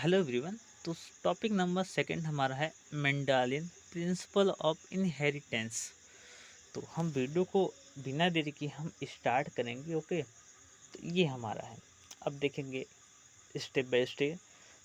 Hello everyone. तो topic number second हमारा है मेंडालियन प्रिंसिपल ऑफ इनहेरिटेंस। तो हम वीडियो को बिना देरी के हम स्टार्ट करेंगे। ओके, तो ये हमारा है। अब देखेंगे स्टेप बाय स्टेप।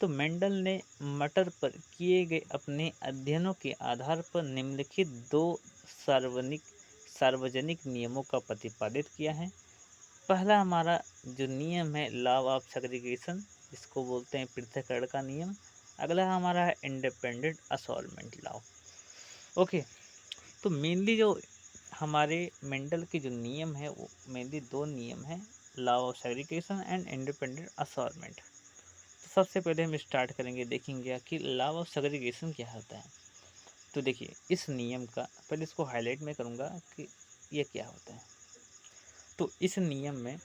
तो मेंडल ने मटर पर किए गए अपने अध्ययनों के आधार पर निम्नलिखित दो सार्वजनिक सार्वजनिक नियमों का प्रतिपादित किया है। पहला हमारा जो नियम है लॉ ऑफ सेग्रीगेशन, इसको बोलते हैं पृथक्करण का नियम। अगला हमारा है इंडिपेंडेंट असॉर्टमेंट लॉ। ओके, तो मेनली जो हमारे मेंडल के जो नियम है वो मेनली दो नियम है, law of segregation and independent assortment. तो सबसे पहले हम स्टार्ट करेंगे, देखेंगे कि लॉ ऑफ सेग्रीगेशन क्या होता है। तो देखिए इस नियम का पहले इसको हाईलाइट में करूँगा कि ये क्या होता है। तो इस नियम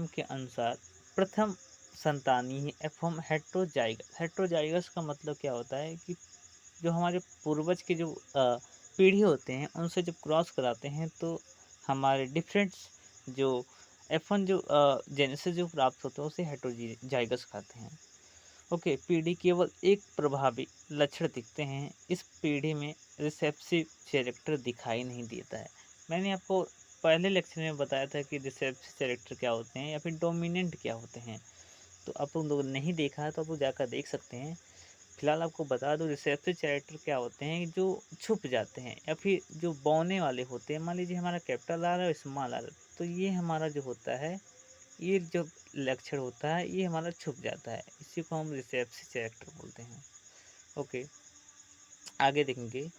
के अनुसार प्रथम संतानी ही एवं हेट्रोजाइगस का मतलब क्या होता है कि जो हमारे पूर्वज के जो पीढ़ी होते हैं उनसे जब क्रॉस कराते हैं तो हमारे डिफरेंट जो एफ1 जो जेनेसिस जो प्राप्त होता है उसे हेट्रोजाइगस कहते हैं। ओके, पीढ़ी केवल एक प्रभावी लक्षण दिखते हैं। इस पीढ़ी में रिसेप्सिव कैरेक्टर दिखाई नहीं देता है। मैंने आपको पहले लेक्चर में बताया था कि रिसेप्सिव कैरेक्टर क्या होते हैं या फिर डोमिनेंट क्या होते हैं। तो आप लोग नहीं देखा है तो आप लोग जाकर देख सकते हैं। फिलहाल आपको बता दूं रिसेप्सिव कैरेक्टर क्या होते हैं, जो छुप जाते हैं या फिर जो बौने वाले होते हैं। मान लीजिए हमारा कैपिटल आ रहा है और स्मॉल आ रहा है, तो ये हमारा जो होता है, ये जो लक्षण होता है ये हमारा छुप जाता है। इसी को हम रिसेप्सिव कैरेक्टर बोलते हैं। ओके, आगे देखेंगे।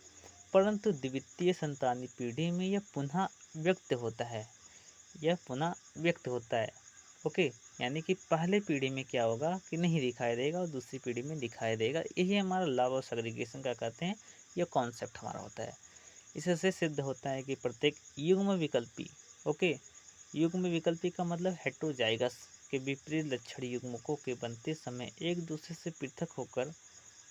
परंतु द्वितीय संतानी पीढ़ी में यह पुनः व्यक्त होता है। ओके, यानी कि पहले पीढ़ी में क्या होगा कि नहीं दिखाई देगा और दूसरी पीढ़ी में दिखाई देगा। यही हमारा लॉ ऑफ सेग्रीगेशन का कहते हैं, यह कॉन्सेप्ट हमारा होता है। इससे सिद्ध होता है कि प्रत्येक युग्म विकल्पी, ओके, युग्म विकल्पी का मतलब हेट्रोजाइगस के विपरीत लक्षण युग्मकों के बनते समय एक दूसरे से पृथक होकर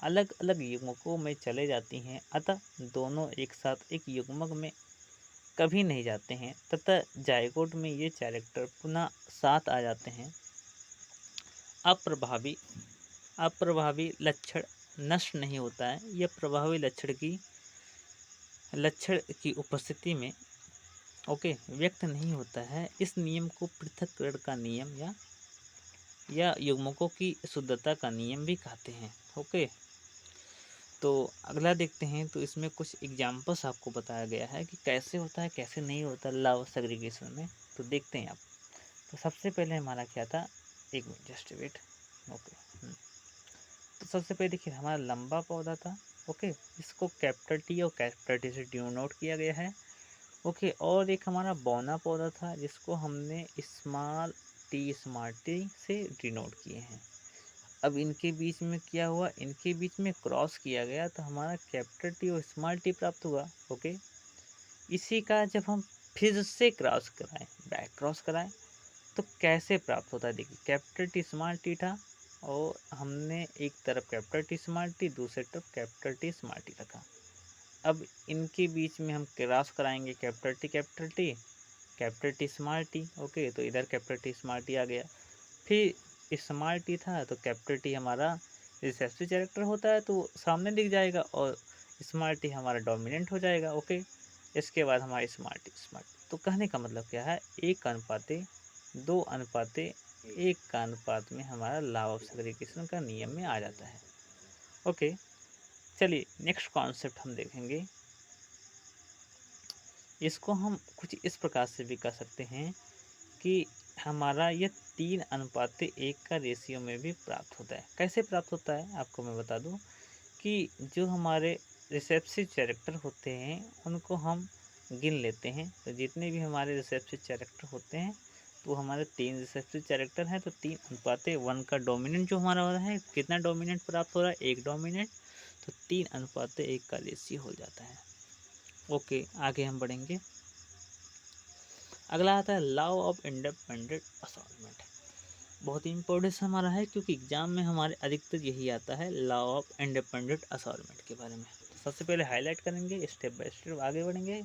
अलग अलग युग्मकों में चले जाती हैं, अतः दोनों एक साथ एक युग्मक में कभी नहीं जाते हैं तथा जायगोट में ये कैरेक्टर पुनः साथ आ जाते हैं। अप्रभावी अप्रभावी लक्षण नष्ट नहीं होता है। यह प्रभावी लक्षण की उपस्थिति में ओके व्यक्त नहीं होता है। इस नियम को पृथक्करण का नियम या युग्मकों की शुद्धता का नियम भी कहते हैं। ओके, तो अगला देखते हैं। तो इसमें कुछ एग्जांपल्स आपको बताया गया है कि कैसे होता है कैसे नहीं होता लॉ ऑफ सेग्रीगेशन में। तो देखते हैं आप। तो सबसे पहले हमारा क्या था, एक मिनट जस्ट वेट। ओके, तो सबसे पहले देखिए हमारा लंबा पौधा था। ओके, इसको कैपिटल टी और कैपिटल टी से डिनोट किया गया है। ओके, और एक हमारा बौना पौधा था जिसको हमने स्मॉल टी से डिनोट किए हैं। अब इनके बीच में क्या हुआ, इनके बीच में क्रॉस किया गया तो हमारा कैपिटल टी और स्मॉल टी प्राप्त हुआ। ओके, इसी का जब हम फिर से क्रॉस कराएं, बैक क्रॉस कराएं, तो कैसे प्राप्त होता है। देखिए कैपिटल टी स्मॉल टी था और हमने एक तरफ कैपिटल टी स्मॉल टी, दूसरे तरफ कैपिटल टी स्मॉल टी रखा। अब इनके बीच में हम क्रॉस कराएंगे, capital T small T. Okay, तो इधर कैपिटल टी स्मॉल टी आ गया। फिर स्मॉल टी था तो कैपिटल टी हमारा रिसेसिव कैरेक्टर होता है तो सामने दिख जाएगा और स्मॉल टी हमारा डोमिनेंट हो जाएगा। ओके, इसके बाद हमारा स्मॉल टी। तो कहने का मतलब क्या है, 1:2:1 का अनुपात में हमारा लॉ ऑफ सेग्रीगेशन का नियम में आ जाता है। ओके, चलिए नेक्स्ट कॉन्सेप्ट हम देखेंगे। इसको हम कुछ इस प्रकार से भी कर सकते हैं कि हमारा ये 3:1 का रेशियो में भी प्राप्त होता है। कैसे प्राप्त होता है आपको मैं बता दूं कि जो हमारे रिसेप्सिव कैरेक्टर होते हैं उनको हम गिन लेते हैं। तो जितने भी हमारे रिसेप्सिव कैरेक्टर होते हैं तो हमारे 3 रिसेप्सिव कैरेक्टर हैं, तो 3:1 का डोमिनेंट जो हमारा हो रहा है, कितना डोमिनेंट प्राप्त हो रहा है, 1 डोमिनेंट। तो 3:1 का रेशियो हो जाता है। ओके, आगे हम बढ़ेंगे। अगला आता है लॉ ऑफ इंडिपेंडेंट असॉर्टमेंट। बहुत ही इंपॉर्टेंट हमारा है क्योंकि एग्जाम में हमारे अधिकतर यही आता है, लॉ ऑफ इंडिपेंडेंट असॉर्टमेंट के बारे में। तो सबसे पहले हाईलाइट करेंगे, स्टेप बाय स्टेप आगे बढ़ेंगे।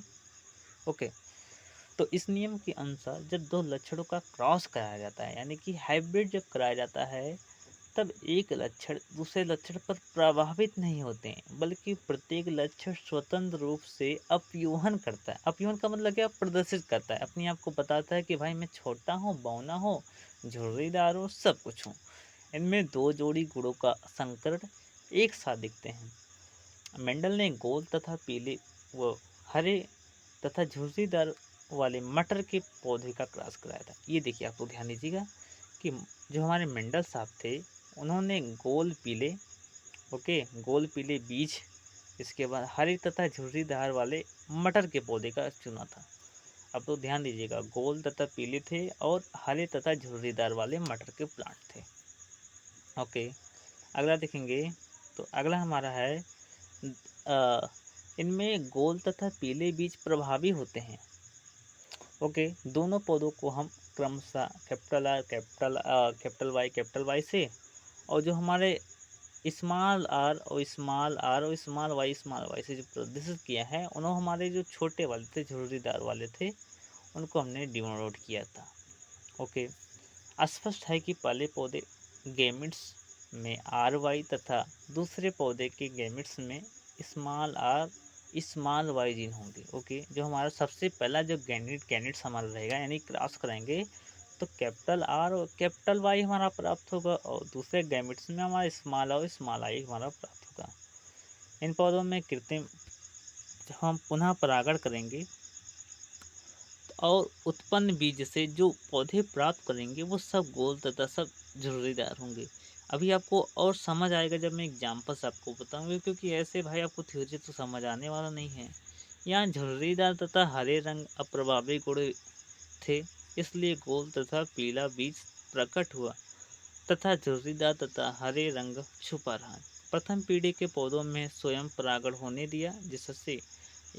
ओके, तो इस नियम के अनुसार जब दो लक्षणों का क्रॉस कराया जाता है, यानी कि हाइब्रिड जब कराया जाता है, तब एक लक्षण दूसरे लक्षण पर प्रभावित नहीं होते हैं, बल्कि प्रत्येक लक्षण स्वतंत्र रूप से अपयूहन करता है। अपयूहन का मतलब क्या? प्रदर्शित करता है, अपने आप को बताता है कि भाई मैं छोटा हूँ, बौना हूँ, झुर्रीदार हूँ, सब कुछ हूँ। इनमें दो जोड़ी गुणों का संकरण एक साथ दिखते हैं। मेंडल ने गोल तथा पीले व हरे तथा झुर्रीदार वाले मटर के पौधे का क्रॉस कराया था। ये देखिए, आप लोग ध्यान दीजिएगा कि जो हमारे मेंडल साहब थे, उन्होंने गोल पीले बीज, इसके बाद हरे तथा झुर्रीदार वाले मटर के पौधे का चुना था। अब तो ध्यान दीजिएगा, गोल तथा पीले थे और हरे तथा झुर्रीदार वाले मटर के प्लांट थे। ओके, अगला देखेंगे तो अगला हमारा है इनमें गोल तथा पीले बीज प्रभावी होते हैं। ओके, दोनों पौधों को हम क्रमशः कैपिटल वाई से, और जो हमारे स्मॉल आर और स्मॉल वाई से जो प्रदर्शित किया है, उन्होंने हमारे जो छोटे वाले थे, झुर्रीदार वाले थे, उनको हमने डिनोट किया था। ओके, स्पष्ट है कि पहले पौधे गैमेट्स में आर वाई तथा दूसरे पौधे के गैमेट्स में स्मॉल वाई जीन होंगे। ओके, जो हमारा सबसे पहला जो गैमेट्स हमारा रहेगा, यानी क्रॉस कराएंगे, तो कैपिटल आर और कैपिटल वाई हमारा प्राप्त होगा, और दूसरे गैमेट्स में हमारा स्मॉल और स्मॉल आई हमारा प्राप्त होगा। इन पौधों में कृत्रिम जब हम पुनः परागण करेंगे और उत्पन्न बीज से जो पौधे प्राप्त करेंगे, वो सब गोल तथा सब झुर्रीदार होंगे। अभी आपको और समझ आएगा जब मैं एग्जाम्पल्स आपको बताऊंगा, क्योंकि ऐसे भाई आपको थ्योरी तो समझ आने वाला नहीं है। यहाँ झुर्रीदार तथा हरे रंग अप्रभावी गुण थे, इसलिए गोल तथा पीला बीज प्रकट हुआ तथा झुर्रीदार तथा हरे रंग छुपा रहा। प्रथम पीढ़ी के पौधों में स्वयं परागण होने दिया, जिससे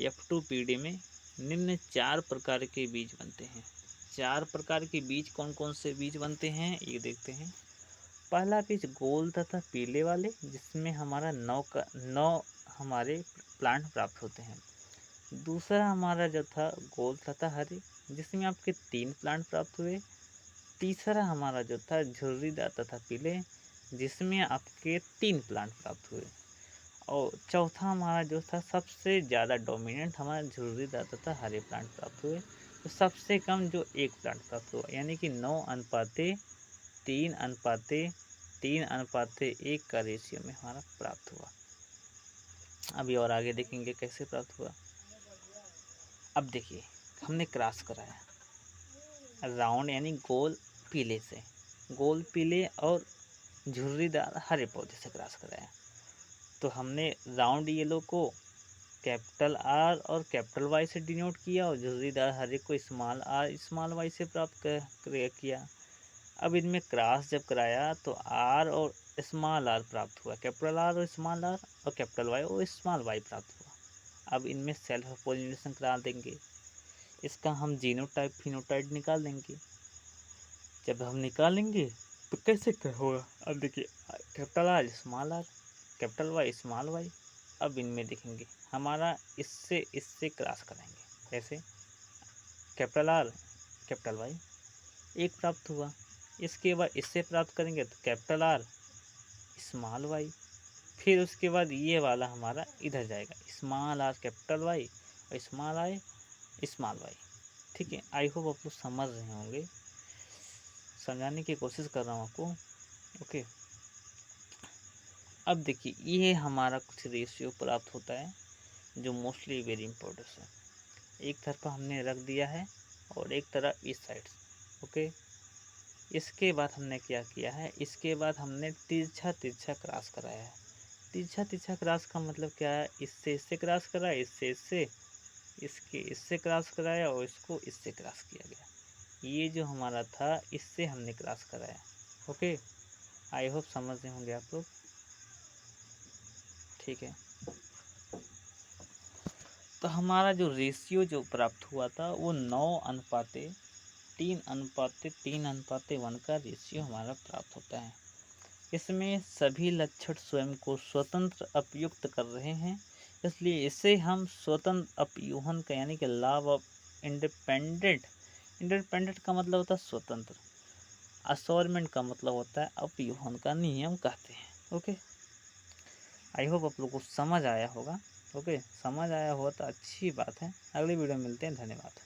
F2 पीढ़ी में निम्न 4 प्रकार के बीज बनते हैं। 4 प्रकार के बीज कौन कौन से बीज बनते हैं, ये देखते हैं। पहला बीज गोल तथा पीले वाले, जिसमें हमारा 9 हमारे प्लांट प्राप्त होते हैं। दूसरा हमारा जो था गोल तथा हरे, जिसमें आपके 3 प्लांट प्राप्त हुए। तीसरा हमारा जो था झुर्रीदार तथा पीले, जिसमें आपके 3 प्लांट प्राप्त हुए। और चौथा हमारा जो था सबसे ज़्यादा डोमिनेंट हमारा झुर्रीदार तथा हरे प्लांट प्राप्त हुए। तो सबसे कम जो 1 प्लांट प्राप्त हुआ, यानी कि 9:3:1 का रेशियो में हमारा प्राप्त हुआ। अभी और आगे देखेंगे कैसे प्राप्त हुआ। अब देखिए, हमने क्रॉस कराया राउंड यानी गोल पीले से, गोल पीले और झुर्रीदार हरे पौधे से क्रॉस कराया। तो हमने राउंड येलो को कैपिटल आर और कैपिटल वाई से डिनोट किया, और झुर्रीदार हरे को स्मॉल आर स्मॉल वाई से प्राप्त किया। अब इनमें क्रॉस जब कराया तो आर और स्मॉल आर प्राप्त हुआ, कैपिटल आर और स्मॉल आर, और कैपिटल वाई और स्मॉल वाई प्राप्त हुआ। अब इनमें सेल्फ पोलिनेशन करा देंगे, इसका हम जीनोटाइप फिनोटाइप निकाल देंगे। जब हम निकालेंगे तो कैसे होगा, अब देखिए, capital R small R, capital Y small Y. अब इनमें देखेंगे हमारा इससे क्रॉस कराएंगे, कैसे, कैपिटल आर कैपिटल वाई, एक प्राप्त हुआ। इसके बाद इससे प्राप्त करेंगे तो कैपिटल आर स्मॉल वाई, फिर उसके बाद ये वाला हमारा इधर जाएगा, स्मॉल आर कैपिटल वाई और स्मॉल आई स्मॉल वाई। ठीक है, आई होप आप लोग समझ रहे होंगे, समझाने की कोशिश कर रहा हूँ आपको। ओके, अब देखिए, ये हमारा कुछ रेशियो प्राप्त होता है जो मोस्टली वेरी इंपॉर्टेंट है। एक तरफ हमने रख दिया है और एक तरफ इस साइड। ओके, इसके बाद हमने क्या किया है, इसके बाद हमने तिरछा क्रॉस कराया है। तिरछा क्रॉस का मतलब क्या है, इससे क्रॉस कराया, इससे क्रॉस कराया, और इसको इससे क्रॉस किया गया। ये जो हमारा था, इससे हमने क्रॉस कराया। ओके, आई होप समझ रहे होंगे आप लोग। ठीक है, तो हमारा जो रेशियो जो प्राप्त हुआ था वो 9:3:1 का रेशियो हमारा प्राप्त होता है। इसमें सभी लक्षण स्वयं को स्वतंत्र अपयुक्त कर रहे हैं, इसलिए इसे हम स्वतंत्र अपयूहन का यानी कि लॉ ऑफ इंडिपेंडेंट, इंडिपेंडेंट का मतलब होता है स्वतंत्र, असोरमेंट का मतलब होता है अपयूहन का नियम कहते हैं। ओके, आई होप आप लोग को समझ आया होगा। ओके, समझ आया होगा तो अच्छी बात है। अगली वीडियो में मिलते हैं, धन्यवाद।